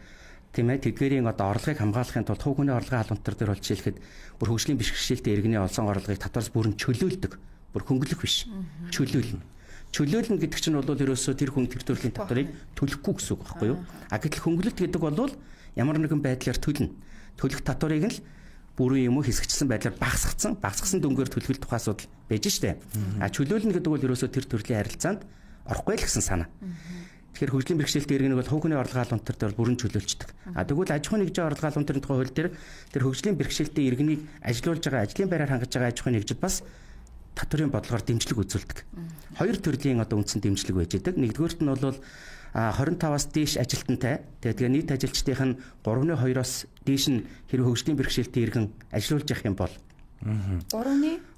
тийм ээ тэдгээрийн одоо орлогыг хамгаалахын тулд хувь хүний орлогын халуунтар дээр бол жишээлхэд бүр хөгжлийн бэрхшээлтэй иргэний олсон орлогыг татвараас бүрэн чөлөөлдөг. Бүр хөнгөлөх биш. Чөлөөлнө. Чөлөөлнө гэдэг чинь бол ерөөсөө тэр хүн тэр төрлийн татварыг төлөхгүй гэсэн үг байхгүй юу? Гэтэл хөнгөлөлт гэдэг бол ямар нэгэн байдлаар төлнө. Төлөх татварыг нь л бүрэн юм уу хэсэгчсэн байдлаар багасгсан дүнгээр төлөх тухай асуудал байж штэ. Чөлөөлнө гэдэг бол ерөөсөө тэр төрлийн харилцаанд орохгүй л гэсэн санаа. Тэгэхээр хөгжлийн бэрхшээлтэй иргэнийг бол хувь хүний орлогын халуунтар дээр бүрэн чөлөөлждөг. Тэгвэл аж ахуйн нэгжийн орлогын халуунтарын тухай хууль дээр тэр хөгжлийн бэрхшээлтэй иргэнийг ажилуулж байгаа ажлын байраар хангаж байгаа аж ахуйн нэгжид бас татварын бодлогоор дэмжлэг үзүүлдэг. Хоёр төрлийн одоо үндсэн дэмжлэг байж байгаа. Нэгдүгээрт нь бол 25-аас дээш ажилтнтай. Тэгээд нийт ажилчдынх нь 3.2-оос дээш нь хэрэг хөгжлийн бэрхшээлтэй иргэн ажилуулж явах юм бол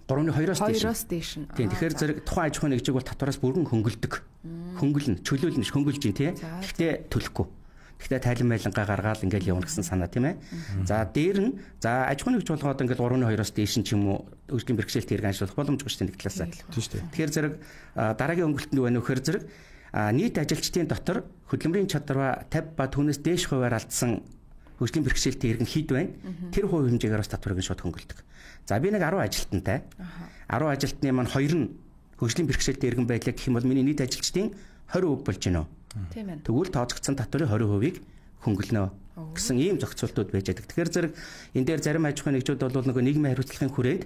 3.2-оос дээш. Тийм. Тэгэхээр зэрэг тухайн аж ахуйн нэгжиг бол татвараас бүрэн хөнгөлдөг. Хөнгөлнө, чөлөөлнө, хөнгөлж ин тий. Гэхдээ төлөхгүй. Гэхдээ тайлан байлангаа гаргаад ингээл явна гэсэн санаа тийм ээ. За дээр нь за аж ахуйн нэгж болгоод ингээл 3.2-оос дээш ч юм уу хөгжлийн бэрхшээлтэй иргэн ажилуулах боломжгүй шүү дээ нэг талаасаа. Тийм шүү дээ. Тэгэхээр зэрэг дараагийн хөнгөлтөнд юу вэ нөхөр зэрэг нийт ажилчдын дотор хөдөлмөрийн чадвараа 50 ба түүнээс дээш хувиар алдсан хөгжлийн бэрхшээлтэй иргэн хэд байна? Тэр хувь хэмжээгээр бас татварыг шууд хөнгөлдөг. За би нэг 10 ажилтнтай. 10 ажилтны маань 2 нь хөгжлийн бэрхшээлтэй иргэн байлаа гэх юм бол миний нийт ажилчдын 20% болж гинөө. Тийм ээ. Тэгвэл тооцогдсон татварын 20%-ийг хөнгөлнө гэсэн ийм зохицуултууд байж байгаа. Тэгэхээр зэрэг энэ дээр зарим аж ахуйн нэгжүүд бол нөгөө нийгмийн хариуцлагын хүрээнд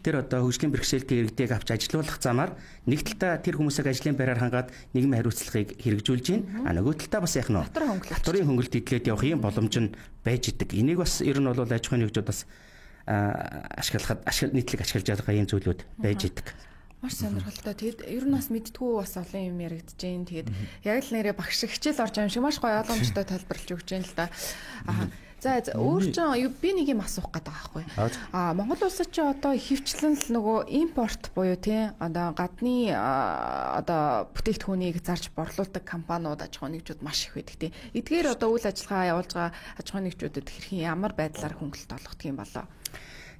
тэр одоо хөгжлийн бэрхшээлтэй иргэдийг авч ажилуулах замаар нэг талдаа тэр хүмүүсийг ажлын байраар хангаад нийгмийн хариуцлагыг хэрэгжүүлж байна. Нөгөө талдаа бас яах нь татварын хөнгөлөлт эдлээд явах ийм боломж нь байж идэг. Энийг бас ер нь бол аж ахуйн нэгжүүд бас нийтлэг ашиглаж байгаа ийм зүйлүүд байж идэг. Маш сонирхолтой. Тэгэд ер нь бас мэдтгүү бас олон юм яригдж जैन. Тэгэд яг л нэрээ багш хичээл орж байгаа юм шиг маш гоё ойлгомжтой тайлбарлаж өгч जैन л да. За өөр чинь би нэг юм асуух гэдэг байгаа байхгүй. Монгол улсад чи одоо ихэвчлэн л нөгөө импорт буюу тий одоо гадны одоо бүтээгдэхүүнийг зарж борлуулдаг компаниуд аж ахуйн нэгжүүд маш их байдаг тий. Эдгээр одоо үйл ажиллагаа явуулж байгаа аж ахуйн нэгжүүдэд хэрхэн ямар байдлаар хөнгөлөлт олгох юм болоо?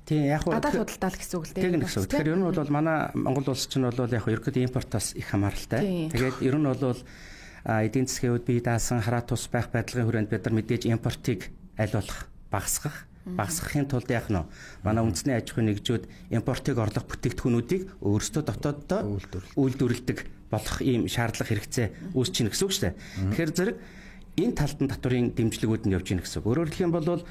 Тийм яг худалдаа гэсэн үг л дээ. Тэгэхээр ер нь бол манай Монгол улс чинь бол яг ерөөд импортоос их хамааралтай. Тэгээд ер нь бол эдийн засгийн хувьд бие даасан хараат тус байх байдлын хүрээнд бид нар мэдээж импортыг аль болох багасгахын тулд яг нь манай үндэсний аж ахуйн нэгжүүд импортыг орлох бүтээгдэхүүнүүдийг өөрсдөө дотооддоо үйлдвэрлэдэг болох ийм шаардлага хэрэгцээ үүсэж байна гэсэн үг шүү дээ. Тэгэхээр зэрэг энэ талд нь татварын дэмжлэгүүд нь явж гин гэсэн. Өөрөөр хэлэх юм бол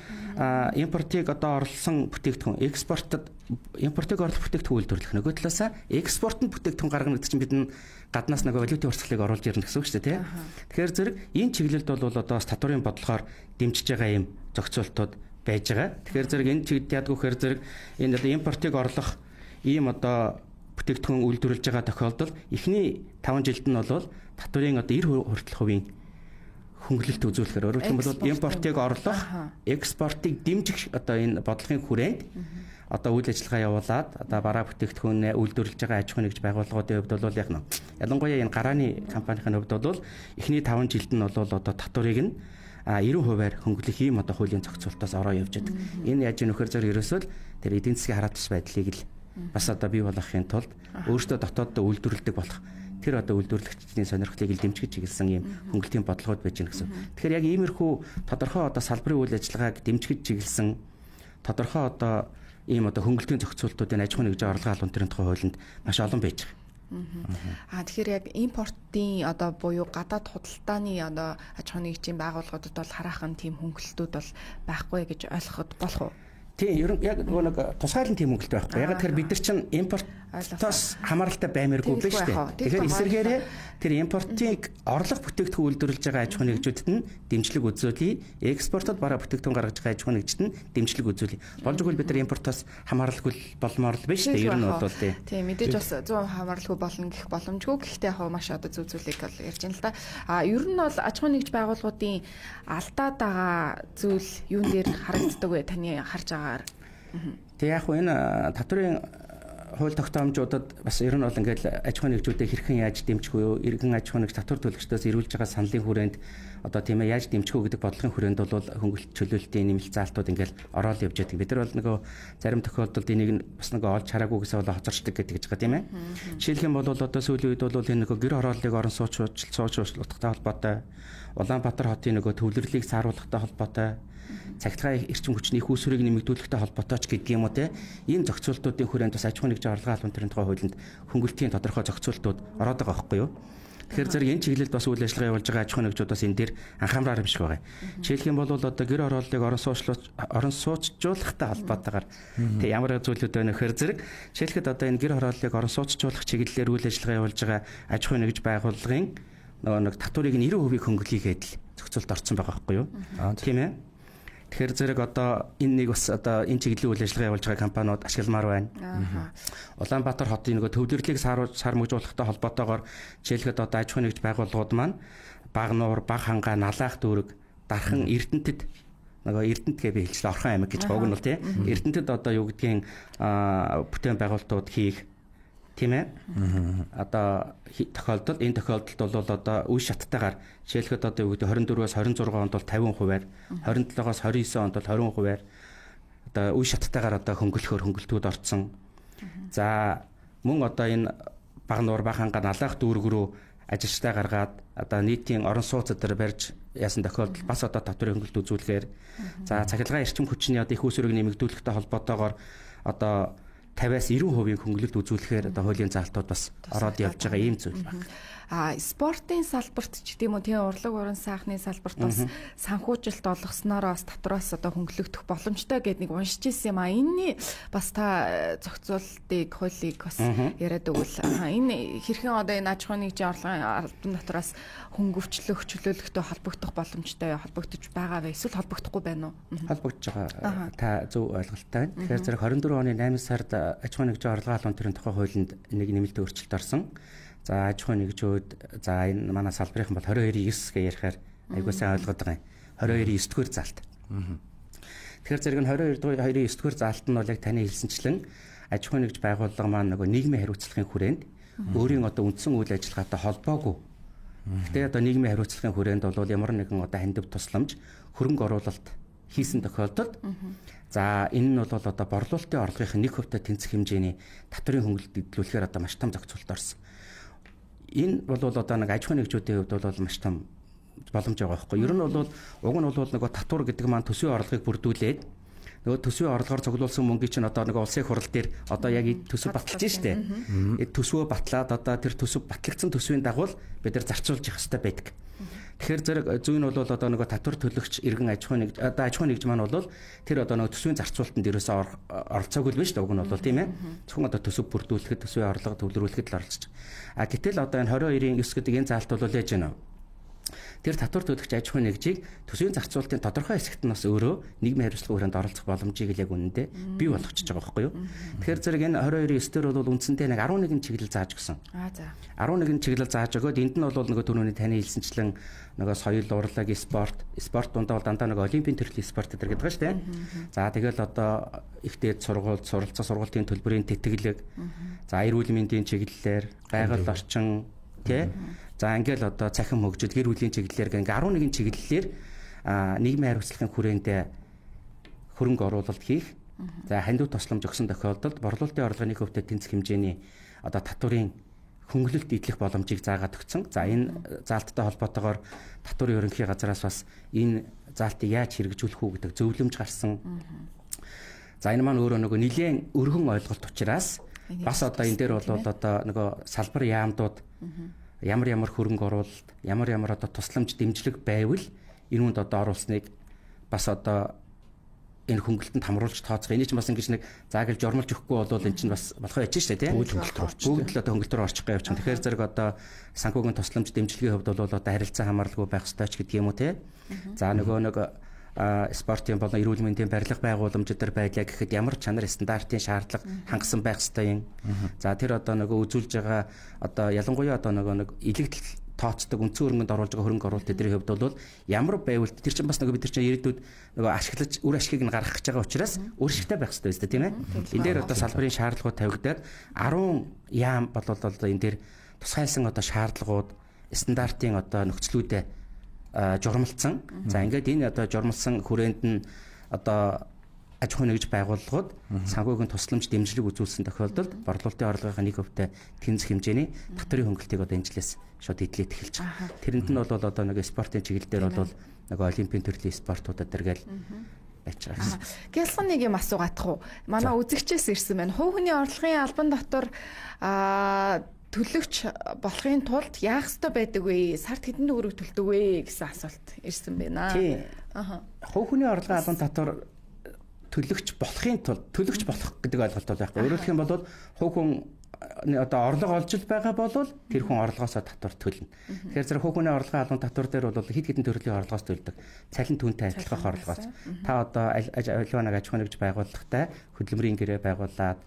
импортыг одоо орлсон бүтээгдэхүүн импортыг орлох бүтээгдэхүүн үйлдвэрлэх нөгөө талаасаа экспортод бүтээгдэхүүн гаргана гэдэг чинь бид нь гаднаас нөгөө валютын урсгалыг оруулж ирнэ гэсэн үг шүү дээ, тий. Тэгэхээр зэрэг энэ чиглэлд бол одоо татварын бодлогоор дэмжиж байгаа юм зохицуултууд байж байгаа. Тэгэхээр зэрэг энэ чиглэлд ядгүйхээр зэрэг энэ одоо импортыг орлох ийм одоо бүтээгдэхүүн үйлдвэрлэж байгаа тохиолдолд эхний 5 жилд нь бол татварын одоо 90% хүртэл хувийн хөнгөлөлт үзүүлэхээр өөрөөр хэлбэл импортыг орлох, экспортыг дэмжих одоо энэ бодлогын хүрээнд одоо үйл ажиллагаа явуулаад одоо бараа бүтээгдэхүүнээ үйлдвэрлэж байгаа аж ахуйн нэгж байгууллагуудын хувьд бол яг нь ялангуяа энэ гарааны компанийн хувьд бол эхний 5 жилд нь бол одоо татварыг нь 90%-аар хөнгөлөх ийм одоо хуулийн зохицуултаас ороо явж байгаа. Энэ яаж нөхөр зэрэг ерөөсөө тэр эдийн засгийн хараат тус байдлыг л бас одоо бий болгохын тулд өөрсдөө дотооддоо үйлдвэрлэдэг болох тэр одоо үйлдвэрлэгчдийн сонирхлыг дэмжиж чиглэсэн ийм хөнгөлтийн бодлогод байж гэнэ гэсэн. Тэгэхээр яг иймэрхүү тодорхой одоо салбарын үйл ажиллагааг дэмжиж чиглэсэн тодорхой одоо ийм одоо хөнгөлтийн зохицуултуудын аж ахуйн нэгжийн орлогын албан тушаалын тухай хуулинд маш олон байж байгаа. Тэгэхээр яг импортын одоо буюу гадаад худалдааны одоо аж ахуйн нэгжийн байгууллагуудад бол хараахан тийм хөнгөлтүүд бол байхгүй гэж ойлгоход болох уу? Тийм, ер нь яг нэг тусгаалan тийм хөнгөлт байхгүй. Яг тэгэхээр бид нар чинь импортоос хамааралтай баймааргүй биш үү? Тэгэхээр эсвэргээрээ тэр импортыг орлого бүтээгдэхүүн үйлдвэрлэж байгаа аж ахуйн нэгжүүдэд нь дэмжлэг үзүүлье. Экспортод бараа бүтээгдэхүүн гаргаж байгаа аж ахуйн нэгжид нь дэмжлэг үзүүлье. Болж игэл бид нар импортоос хамааралгүй болмоор л биш үү? Ер нь бол тийм мэдээж бас 100% хамааралгүй болно гэх боломжгүй. Гэхдээ яг маш одоо зүг зүйлийг бол ярьж байна л да. Ер нь бол аж ахуйн нэгж байгууллагуудын алдаад байгаа зүйл юун дээр харагддаг вэ? Таны харж байгаа. Тэг яг энэ татврын хууль тогтоомжуудад бас ер нь бол ингээд аж ахуйн нэгжүүдэд хэрхэн яаж дэмжих вэ? Иргэн аж ахуйн нэгж татвар төлөгчдөөс ирүүлж байгаа саналын хүрээнд одоо тийм ээ яаж дэмжих вэ гэдэг бодлогын хүрээнд бол хөнгөлөлт чөлөөлтийн нэмэлт заалтууд ингээд ороод явж байдаг. Бид нар бол нөгөө зарим тохиолдолд энийг бас нөгөө олж хараагүй гэсэн бол хоцорчдаг гэдэг гэж байгаа тийм ээ. Жишээлх юм бол одоо сүүлийн үед бол энэ нөгөө гэр хорооллыг орон суучлалттай холбоотой, Улаанбаатар хотын нөгөө төвлөрлийг сааруулахтай холбоотой, цахилгаан эрчим хүчний их үүсвэрийг нэмэгдүүлэхтэй холбоотой ч гэдэг юм уу те. Энэ зохицуултуудын хүрээнд бас аж ахуйн нэгжийн орлогын албан тушаалын тухай хуулинд хөнгөлтийн тодорхой зохицуултууд ороод байгаа байхгүй юу? Тэгэхээр зэрэг энэ чиглэлд бас үйл ажиллагаа явуулж байгаа аж ахуйн нэгжүүд бас энэ дээр анхаамраар юм шиг байгаа. Жишээлх юм бол одоо гэр хорооллыг орон суучжуулахтай холбоотойгоор тэг ямар зүйлүүд байна вэхээр зэрэг жишээлхэд одоо энэ гэр хорооллыг орон суучжуулах чиглэлээр үйл ажиллагаа явуулж байгаа аж ахуйн нэгж байгууллагын нэг татварыг 90% хөнгөлөйгээд л зохицуулт орсон байгаа байхгүй юу? Тийм ээ. Тэгэхээр зэрэг одоо энэ нэг бас одоо энэ чиглэлийн үйл ажиллагаа явуулж байгаа компаниуд ашигламаар байна. Улаанбаатар хотын нөгөө төвлөрлийг сармөгжуулахтай холбоотойгоор жишээлхэд одоо аж ахуйн нэгж байгууллагууд маань Баг нуур, Баг хангаа, Налаах дүүрэг, Дархан, Эрдэнэтэд нөгөө Эрдэнэт гэ би хэлчихлээ Орхон аймаг гэж богн бол тийм. Эрдэнэтэд одоо юу гэдгийг бүтээн байгуулалтууд хийх тийм ээ. Одоо энэ тохиолдолд бол одоо үе шаттайгаар жишээлхэд одоо юу гэдэг 24-өөс 26 онд бол 50%-аар, 27-оос 29 онд бол 20%-аар одоо үе шаттайгаар одоо хөнгөлтүүд орцсон. За мөн одоо энэ Баг нуур, Баг хангаа, Налаах дүүрэг рүү ажилчтай гаргаад одоо нийтийн орон сууц дээр барьж яасан тохиолдол бас одоо татврын хөнгөлт үзүүлэхээр за цахилгаан эрчим хүчний одоо их үүсвэрийг нэмэгдүүлэхтэй холбоотойгоор одоо 50-аас 90% хөнгөлөлт үзүүлэхээр одоо хуулийн заалтууд бас ороод явж байгаа ийм зүйл байна. Спортын салбарт ч гэдэм үү тийм урлаг уран сайхны салбарт бас санхүүжилт олгосноор бас татвараас одоо хөнгөлөгдөх боломжтой гэдэг нэг уншиж ирсэн юм а. Энэний бас та зохицуултыг хуулийг бас яриад өгвөл энэ хэрхэн одоо энэ аж ахуйн нэгжийн орлогын албан татвараас хөнгөвчлөх чөлөөлөхтэй холбогдох боломжтой холбогдож байгаа вэ? Эсвэл холбогдохгүй байна уу? Холбогдож байгаа. Та зөв ойлголттой байна. Тэгэхээр зэрэг 24 оны 8 сард аж ахуйн нэгжийн орлогын албан тушаалын тухай хуулинд нэг нэмэлт өөрчлөлт орсон. За аж ахуйн нэгжүүд за энэ манай салбарынхан бол 22.9 гэж ярихаар айгуу сайн ойлгоод байгаа юм. 22.9-р заалт. Тэгэхээр зэрэг нь 22.9-р заалт нь бол яг таны хэлсэнчлэн аж ахуйн нэгж байгууллага маань нөгөө нийгмийн хариуцлагын хүрээнд өөрийн одоо үндсэн үйл ажиллагаатай холбоогүй. Гэтэ одоо нийгмийн хариуцлагын хүрээнд бол ямар нэгэн одоо хандив тусламж хөрөнгө оруулалт хийсэн тохиолдолд за энэ нь бол одоо борлуулалтын орлогын 1% тэнцэх хэмжээний татврын хөнгөлөлт эдлүүлэхээр одоо маш том зохицуулт орсон. Энэ бол одоо нэг аж ахуйн нэгжүүдийн хувьд бол маш том боломж байгаа байхгүй. Ер нь бол уг нь бол нөгөө татвар гэдэг маань төсвийн орлогыг бүрдүүлээд нөгөө төсвийн орлогоор цуглуулсан мөнгөийг чинь одоо нэг улсын хурал дээр одоо яг төсөв баталж штэ. Төсвөө батлаад одоо тэр төсөв батлагдсан төсвийн дагуу бид нар зарцуулж явах хэрэгтэй байдаг. Тэгэхээр зэрэг зүйн бол одоо нөгөө татвар төлөгч иргэн аж ахуйн нэгж одоо аж ахуйн нэгж маань бол тэр одоо нөгөө төсвийн зарцуулалтанд ерөөсөө оролцоогүй л биш дээ уг нь бол тийм ээ. Зөвхөн одоо төсөв бүрдүүлэхэд төсвийн орлого төвлөрүүлэхэд л оролцож. А гэтэл одоо энэ 22.9 гэдэг энэ заалт бол яаж байна вэ? Тэр татвар төлөгч аж ахуйн нэгжийг төсвийн зарцуулалтын тодорхой хэсэгт нь бас өөрөө нийгмийн хариуцлагын хүрээнд оролцох боломжийг л яг үнэндээ бий болгочихж байгаа байхгүй юу? Тэгэхээр зэрэг энэ 22.9 дээр бол үндсэндээ нэг 11 чиглэл зааж өгсөн. За. 11 чиглэл зааж өгөөд энд нь бол нөгөө түрүүний таны хэлсэнчлэн нөгөө соёл, урлаг, спорт дундаа бол дандаа нөгөө олимпийн төрлийн спорт гэдэг байгаа шүү дээ. За тэгэл одоо их дээд сургууль, суралцах сургуулийн төлбөрийн тэтгэлэг, за эрүүл мэндийн чиглэлээр, байгаль орчин тий. За ингээл одоо цахим хөгжил, гэр бүлийн чиглэлээр ингээ 11 чиглэлээр нийгмийн хариуцлагын хүрээнд хөрөнгө оруулалт хийх. За хандив тусламж өгсөн тохиолдолд борлуулалтын орлогын 1% тэнцэх хэмжээний одоо татврын хөнгөлөлт идэх боломжийг заагаад өгсөн. За энэ заалттай холбоотойгоор татварын ерөнхий газраас бас энэ заалтыг яаж хэрэгжүүлэх үү гэдэг зөвлөмж гарсан. За энэ маань өөрөө нөгөө нэлээд өргөн ойлголт учраас бас одоо энэ дээр бол одоо нөгөө салбар яамдууд ямар хөрөнгө оруулалт, ямар одоо тусламж дэмжлэг байвал энэ хүнд одоо оруулсныг бас одоо энэ хөнгөлтөнд хамруулж тооцох. Энийг ч бас ингэж нэг зааглаж жормолж өгөхгүй бол энэ чинь бас болохоо яж штэ тийм. Бүгд л одоо хөнгөлт рүү орчих гэх юм. Тэгэхээр зэрэг одоо санхүүгийн тусламж дэмжлэгийн хувьд бол одоо харилцаа хамааралгүй байх ёстой ч гэдэг юм уу тийм. За нөгөө нэг спортын болон эрүүл мэндийн барилга байгууламжид төр байлаа гэхэд ямар чанар стандартын шаардлага хангасан байх ёстой юм. За тэр одоо нөгөө үзүүлж байгаа одоо ялангуяа одоо нөгөө нэг илэгдэл тооцдог үндсэн хөрөнгөнд оруулж байгаа хөрөнгө оруулалт тэдний хувьд бол ямар байвал тэр чинь бас нөгөө бид нар чинь ирээдүйд нөгөө ашиглаж үр ашигыг нь гаргах гэж байгаа учраас үр ашигтай байх хэрэгтэй өстэй тийм ээ. Энэ дээр одоо салбарын шаардлагууд тавигдаад 10 яам болол одоо энэ дээр тусгайлсан одоо шаардлагууд стандартын одоо нөхцлүүдэд журмалцсан. За ингээд энэ одоо журмалсан хүрээнд нь одоо аж ахуйн нэгж байгууллагууд санхүүгийн тусламж дэмжлэг үзүүлсэн тохиолдолд борлуулалтын орлогын 1% тэнцэх хэмжээний татварын хөнгөлтийг одоо энэ жилээс шууд эдлээд эхэлж байгаа. Тэрэнд нь бол одоо нэг спортын чиглэл дээр бол нэг олимпийн төрлийн спортуудад дэргээл байж байгаа гэсэн. Гялхан нэг юм асуугаадах уу? Манай үзэгчээс ирсэн байна. Хувь хүний орлогын албан татвар төлөгч болохын тулд яах ёстой байдаг вэ? Сард хэдэн төгрөг төлдөг вэ гэсэн асуулт ирсэн байна. Тийм. Хувь хүний орлогын албан татвар төлөгч болохын тулд төлөгч болох гэдэг ойлголт байхгүй. Өөрөөр хэлэх юм бол хувь хүн одоо орлого олж байгаа бол тэр хүн орлогоосоо татвар төлнө. Тэгэхээр зэрэг хувь хүний орлогын албан татвар дээр бол хэд хэдэн төрлийн орлогоос төлдөг. Цалин түнтэй адилхан орлогоос. Та одоо аж ахуйн нэгж байгууллагатай хөдөлмөрийн гэрээ байгуулад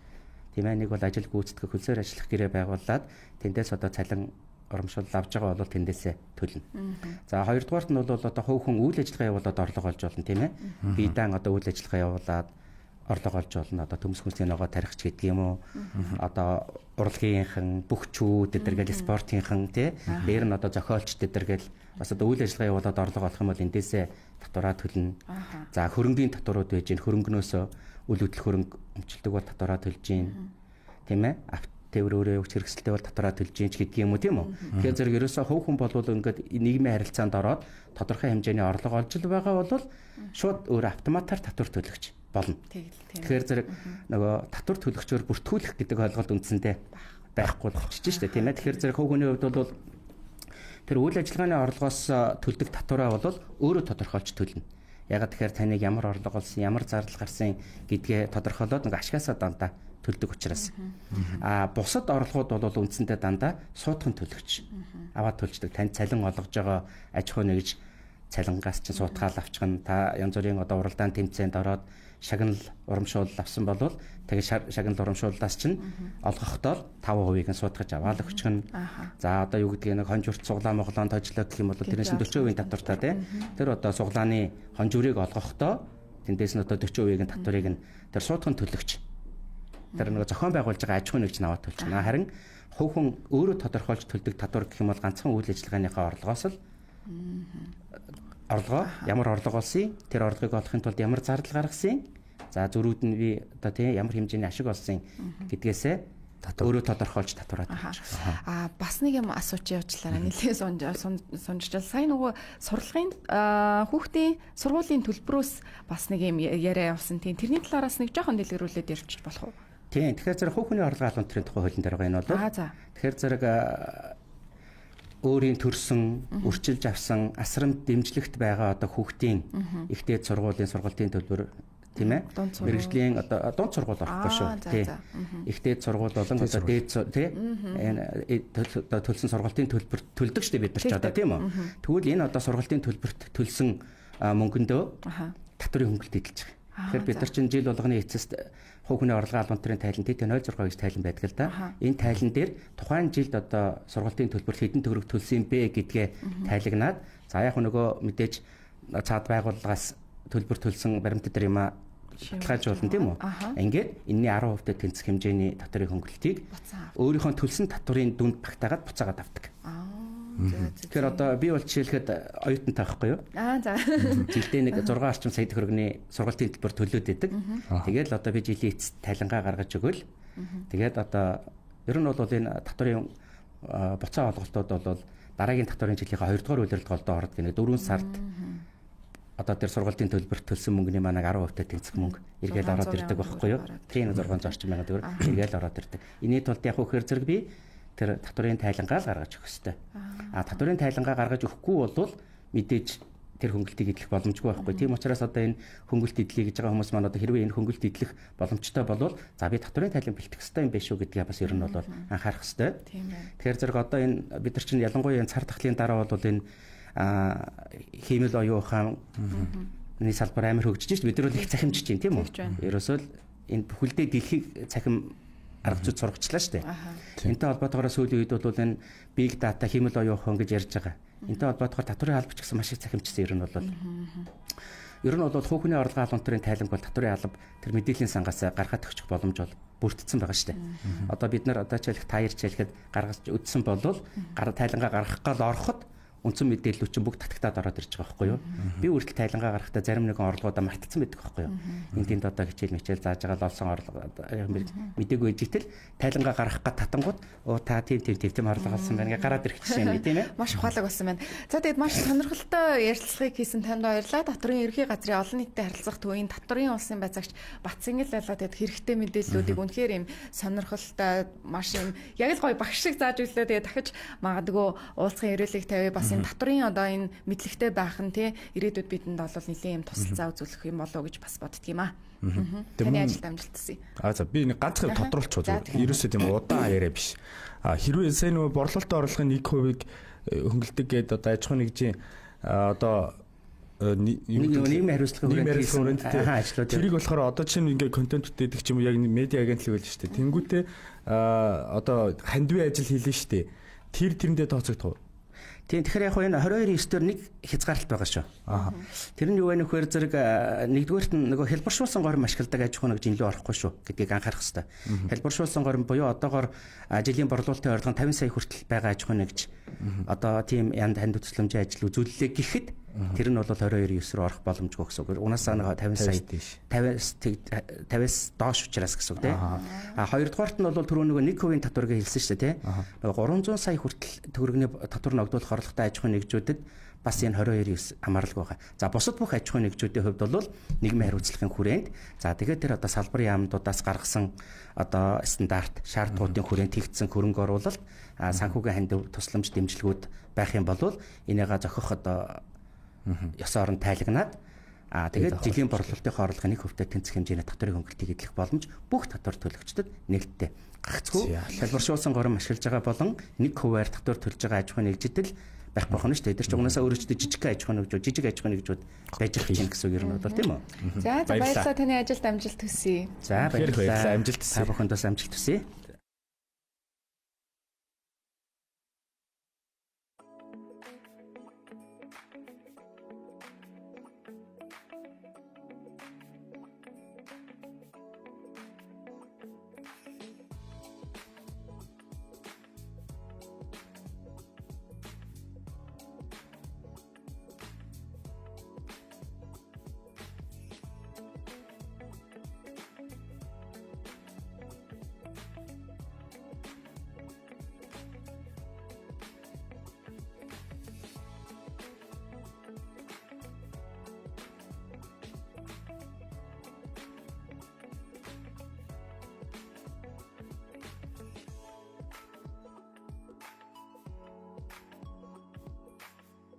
тийм ээ нэг бол ажил гүйцэтгэх хөлсөөр ажиллах гэрээ байгуулад тэндээс одоо цалин урамшуул авж байгаа бол тэндээсээ төлнө. За хоёрдугаарт нь бол одоо хувь хүн үйл ажиллагаа явуулаад орлого олж болно тийм ээ. Биедан одоо үйл ажиллагаа явуулаад орлого олж болно. Одоо төмс хүнсний ногоо тарихч гэдэг юм уу. Одоо урлагийнхан, бөхчүүд эдэргээл спортынхан тий. Дээр нь одоо зохиолч эдэргээл бас одоо үйл ажиллагаа явуулаад орлого олох юм бол эндээсээ татвараа төлнө. За хөрөнгөний татварууд байж гин хөрөнгнөөсөө үйл хөдлөх хөрөнгө өмчлөдөг бол татвараа төлж гин. Тийм ээ. Тээвэр өөрөө өгч хэрэгсэлтэй бол татвараа төлж гин ч гэдэг юм уу тийм үү. Тэгэхээр зэрэг ерөөсөө хувь хүн бол ингээд нийгмийн харилцаанд ороод тодорхой хэмжээний орлого олж байгаа бол шууд өөр автоматар татвар төлөгч болно. Тэгэхээр зэрэг нөгөө татвар төлөгчөөр бүртгүүлэх гэдэг ойлголт үндсэндээ байхгүй болчихж штэ тийм ээ. Тэгэхээр зэрэг хувь хүний хувьд бол тэр үйл ажиллагааны орлогоос төлдөг татвараа бол өөрөө тодорхойлж төлнө. Ягаад тэгэхээр таныг ямар орлого олсон, ямар зардал гарсан гэдгээ тодорхойлоод нэг ашгаасаа дандаа төлдөг учраас. Бусад орлогууд бол үндсэндээ дандаа суудхан төлөгч аваад төлждөг. Танд цалин олгож байгаа аж ахуй нэгж цалингаас чинь суудгаал авчихна. Та янз бүрийн одоо уралдаан тэмцээнд ороод шагнал урамшуул авсан бол тэгээд шагнал урамшууллаас чинь олгохдоо 5% нь суудгаж аваад өгчихнэ. За одоо юу гэдгийг нэг хонжурт суглаа моглоон тожлоо гэх юм бол тэрнээс 40% татвартай тий. Тэр одоо суглааны хонжурыг олгохдоо тэндээс нь одоо 40% татварыг нь тэр суудхан төлөгч тэр нэг зохион байгуулж байгаа аж ахуйн нэгж наваад төлчихнэ. Харин хувь хүн өөрөө тодорхойлж төлдөг татвар гэх юм бол ганцхан үйл ажиллагааныхаа орлогоос л орлогоо ямар орлого олсон, тэр орлогыг олохын тулд ямар зардал гаргасан, за зөрүүд нь би одоо тийм ямар хэмжээний ашиг олсон гэдгээсээ өөрөө тодорхойлж татвараад байна. Бас нэг юм асууж явуулчлаарай. Нэлээд сунжижл. Сайн нөгөө сурлагын хүүхдийн сургуулийн төлбөрөөс бас нэг юм яриа явуулсан. Тийм тэрний талаараас нэг жоохон дэлгэрүүлээд ярьчих болох уу? Тийм. Тэгэхээр зэрэг хувь хүний орлогын албан төрийн тухай хуулийн дээр байгаа энэ бол. Тэгэхээр зэрэг өөрийн төрсөн, үрчилж авсан, асрамд дэмжлэгт байгаа одоо хүүхдийн ихтэй сургуулийн сургалтын төлбөр тийм ээ. Мэргэжлийн одоо дунд сургууль орохгүй шүү. Тийм. Ихтэй сургууль болон одоо дээд тийм одоо төлсөн сургалтын төлбөр төлдөг штеп бид нар ч одоо тийм үү. Тэгвэл энэ одоо сургалтын төлбөрт төлсөн мөнгөндөө татварын хөнгөлт эдэлж байгаа. Тэгэхээр бид нар чинь жил болгоны эцэст хувь хүний орлогын албан төрийн тайлан Т06 гэж тайлан байдаг л да. Энэ тайлан дээр тухайн жилд одоо сургалтын төлбөрт хэдэн төгрөг төлсөн бэ гэдгээ тайлагнаад за яг нөгөө мэдээж цаад байгууллагаас төлбөр төлсөн баримтат дээр юм баталгаажуулна тийм үү. Ингээд энэний 10% тэнцэх хэмжээний татварын хөнгөлтийг өөрийнхөө төлсөн татварын дүнд багтаагаад буцаагаад авдаг. Тэгэхээр одоо би бол жишээлхэд оюутантай байхгүй юу? За. Жилдээ нэг 6 орчим сая төгрөгийн сургалтын төлбөр төлөөд байдаг. Тэгээд л одоо би жилийн эцэст тайлангаа гаргаж өгөөл. Тэгээд одоо ер нь бол энэ татварын буцаа олголтууд бол дараагийн татварын жилийн 2 дугаар улиралд голдоо ордог гэнэ 4 сард одоо тэр сургалтын төлбөрт төлсөн мөнгөний манайг 10% тэнцэх мөнгө эргээл ороод ирдэг байхгүй юу? Тийм 600 орчим мянган төгрөг эргээл ороод ирдэг. Энэний тулд яг хөөр зэрэг би тэр татварын тайлангаа гаргаж өгөх ёстой. Татварын тайлангаа гаргаж өгөхгүй бол мэдээж тэр хөнгөлтийг идэх боломжгүй байхгүй. Тийм учраас одоо энэ хөнгөлт идлээ гэж байгаа хүмүүс маань одоо хэрвээ энэ хөнгөлт идлэх боломжтой болвол за би татварын тайлан бэлтгэх ёстой юм биш үү гэдгийг бас ер нь бол анхаарах ёстой. Тэгэхээр зэрэг одоо энэ бид нар чинь ялангуяа энэ цар тахлын дараа бол энэ хиймэл оюун ухааны салбар амар хөгжиж байна. Бид нар бол их цахимжиж байна тийм үү? Ерөөсөө л энэ бүхэлдээ дэлхийг цахим арга зүйд сургачлаа шүү дээ. Энтэй холбоотойгоор сүүлийн үед бол энэ big data хиймэл оюун ухаан гэж ярьж байгаа. Энтэй холбоотойгоор татварын алба ч гэсэн маш их цахимжсан ер нь бол. Ер нь бол хүүхний орлогын албан төрийн тайланг бол татварын алба тэр мэдээллийн сангаас гаргаад өгчих боломж бол бүрдсэн байгаа шүү дээ. Одоо бид нар одоо жишээлх таяр жишээлхэд гаргаж үдсэн болвол тайлангаа гаргах гал ороход үндсэн мэдээллүүд чинь бүгд татагтаад ороод ирж байгаа байхгүй юу? Би үргэлж тайлангаа гаргахдаа зарим нэгэн орлогоудаа мартцсан байдаг байхгүй юу? Энд тэнд одоо хичээл зааж байгаа лолсон орлого мдэггүй ижигтэл тайлангаа гаргах гад татангууд та тийм орлого олсон байна гэ гараад ирэх гэсэн юм тийм ээ? Маш ухаалаг болсон байна. За тэгээд маш сонирхолтой ярилцлагыг хийсэн танд баярлалаа. Татварын ерхий газрын олон нийтэд харилцах төвийн татварын улсын байцаагч Батцэнгэл байлаа тэгээд хэрэгтэй мэдээллүүдийг үнэхээр юм сонирхолтой маш юм яг л гоё багш шиг зааж өглөө тэгээд дахиж магадгүй уулзгын ирээлэг тавья бас энэ татварын одоо энэ мэдлэгтэй байх нь тий ирээдүйд бидэнд бол нэлийн юм тусалцаа үзүүлэх юм болоо гэж бас боддгийм аа. Таны ажилд амжилт хүсье. За би нэг ганцхан тодруулчих зүгээр. Ерөөсөө тийм удаан яриа биш. Хэрвээ сайн нөгөө борлуулалтын орлогын 1%-ийг хөнгөлдөг гэдэг одоо аж ахуйн нэгжийн одоо нийгмийн хариуцлагын хүрээнд ажиллаад тэрийг болохоор одоо чинь ингээ контент үтээдэг ч юм уу яг медиа агентлаг байл шүү дээ. Тэнгүүтээ одоо хандивын ажил хийлээ шүү дээ. Тэрэндээ тооцогдох уу? Тийм тэгэхээр яг энэ 22/9-дөр нэг хязгаарлалт байгаа шүү. Тэр нь юу вэ нөхөр зэрэг нэгдүгээрт нь нөгөө хэлбэршүүлсэн горим ашигладаг аж ахуйн нэгж илүү орохгүй шүү гэдгийг анхаарах хэрэгтэй. Хэлбэршүүлсэн горим буюу одоогоор жилийн борлуулалтын орлого нь 50 сая хүртэл байгаа аж ахуйн нэгж одоо тийм янд ханд төсөлмжийн ажил үзүүлэлээ гэхэд тэр нь бол 22/9 рүү орох боломжгүй гэсэн үг. Унаасаа нэг 50 сая 50-аас доош учраас гэсэн үг тийм. Хоёрдугаарт нь бол түрүү нөгөө 1% татварыг хэлсэн шүү дээ тийм. Нөгөө 300 сая хүртэл төгрөгийн татвар ногдуулах орлоготой аж ахуйн нэгжүүдэд бас энэ 22/9 хамаарлаг байгаа. За бусад бүх аж ахуйн нэгжүүдийн хувьд бол нийгмийн хариуцлагын хүрээнд за тэгээд тэр одоо салбарын яамдуудаас гаргасан одоо стандарт шаардлагуудын хүрээнд тэгдсэн хөрөнгө оруулалт санхүүгийн хандив тусламж дэмжлэгүүд байх юм бол энийгээ зохих одоо ёс орон тайлагнаад тэгээд жилийн борлуулалтын орлогын 1% тэнцэх хэмжээний татварын хөнгөлтийг эдлэх боломж бүх татвар төлөгчдод нээлттэй. Гагцгүй хэлбэршүүлсэн горим ашиглаж байгаа болон 1%-аар татвар төлж байгаа аж ахуйн нэгжидэл байх болно шүү дээ. Тэр чинь угаасаа өөрөөсөө жижиг аж ахуйн нэгжүүд жижиг аж ахуйн нэгжүүд байж ирэх юм гэсэн үг юм бол тийм үү? За баярлалаа таны ажилд амжилт хүсье. За баярлалаа. Амжилт хүсье. Та бүхэнд бас амжилт хүсье.